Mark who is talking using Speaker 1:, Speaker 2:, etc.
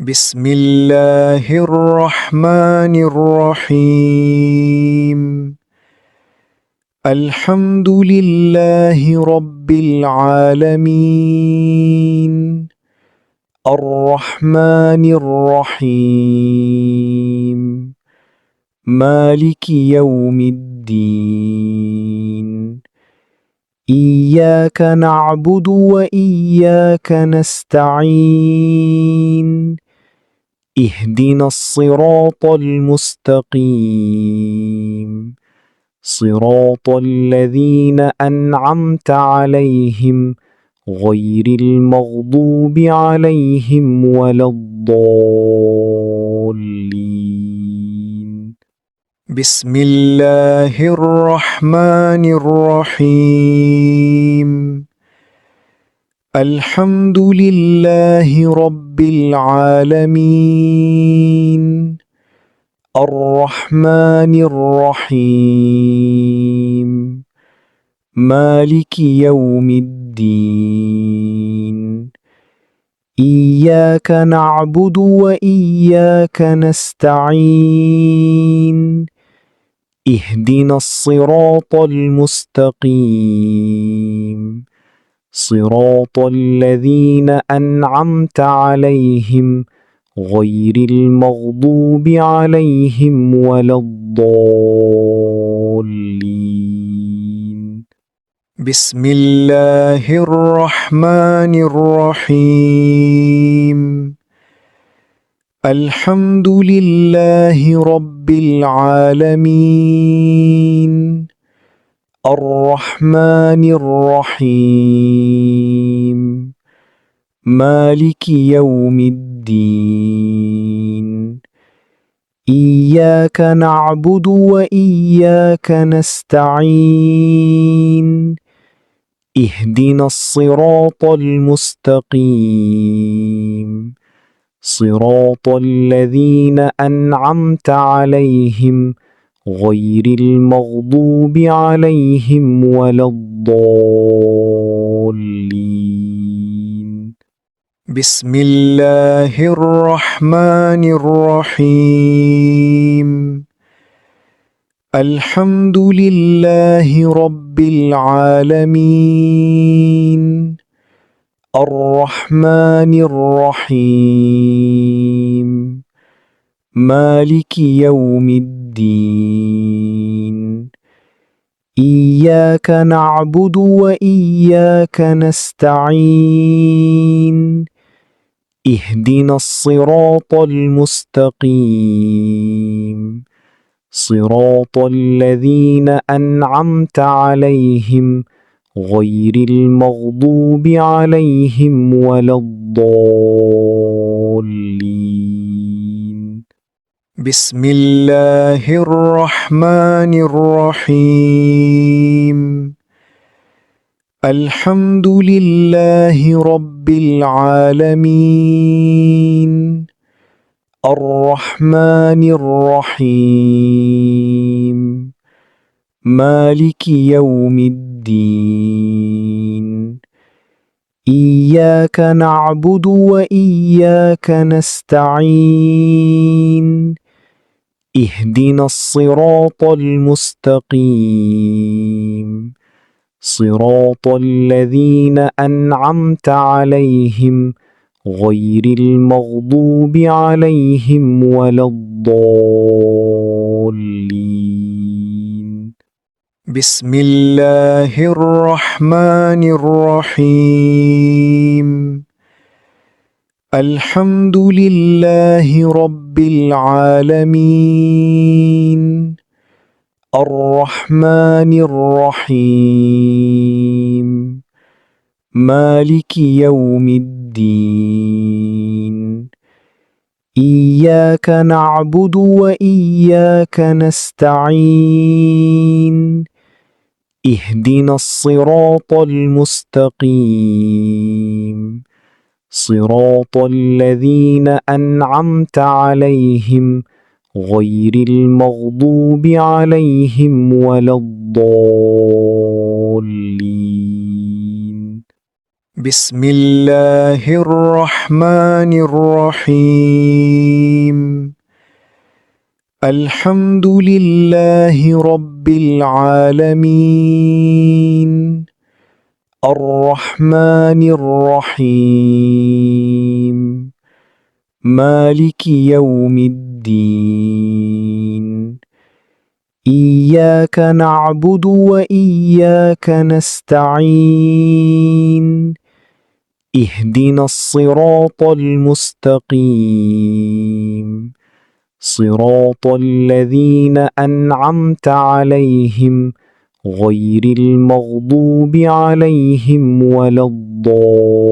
Speaker 1: بسم الله الرحمن الرحيم. الحمد لله رب العالمين، الرحمن الرحيم، مالك يوم الدين. إياك نعبد وإياك نستعين، اهدنا الصراط المستقيم، صراط الذين أنعمت عليهم غير المغضوب عليهم ولا الضالين. بسم الله الرحمن الرحيم. الحمد لله رب العالمين، الرحمن الرحيم، مالك يوم الدين. إياك نعبد وإياك نستعين، اهدنا الصراط المستقيم، صراط الذين أنعمت عليهم غير المغضوب عليهم ولا الضالين. بسم الله الرحمن الرحيم. الحمد لله رب العالمين، الرحمن الرحيم، مالك يوم الدين. إياك نعبد وإياك نستعين، اهدنا الصراط المستقيم، صراط الذين أنعمت عليهم غير المغضوب عليهم ولا الضالين. بسم الله الرحمن الرحيم. الحمد لله رب العالمين، الرحمن الرحيم، مالك يوم الدين. إياك نعبد وإياك نستعين، اهدنا الصراط المستقيم، صراط الذين أنعمت عليهم غير المغضوب عليهم ولا الضالين. بسم الله الرحمن الرحيم. الحمد لله رب العالمين، الرحمن الرحيم، مالك يوم الدين. إياك نعبد وإياك نستعين، اهدنا الصراط المستقيم، صراط الذين أنعمت عليهم غير المغضوب عليهم ولا الضالين. بسم الله الرحمن الرحيم. الحمد لله رب العالمين، الرحمن الرحيم، مالك يوم الدين. إياك نعبد وإياك نستعين، اهدنا الصراط المستقيم، صراط الذين أنعمت عليهم غير المغضوب عليهم ولا الضالين. بسم الله الرحمن الرحيم الحمد لله رب العالمين الرحمن الرحيم مالك يوم الدين إياك نعبد وإياك نستعين اهدنا الصراط المستقيم صراط الذين أنعمت عليهم غير المغضوب عليهم ولا الضالين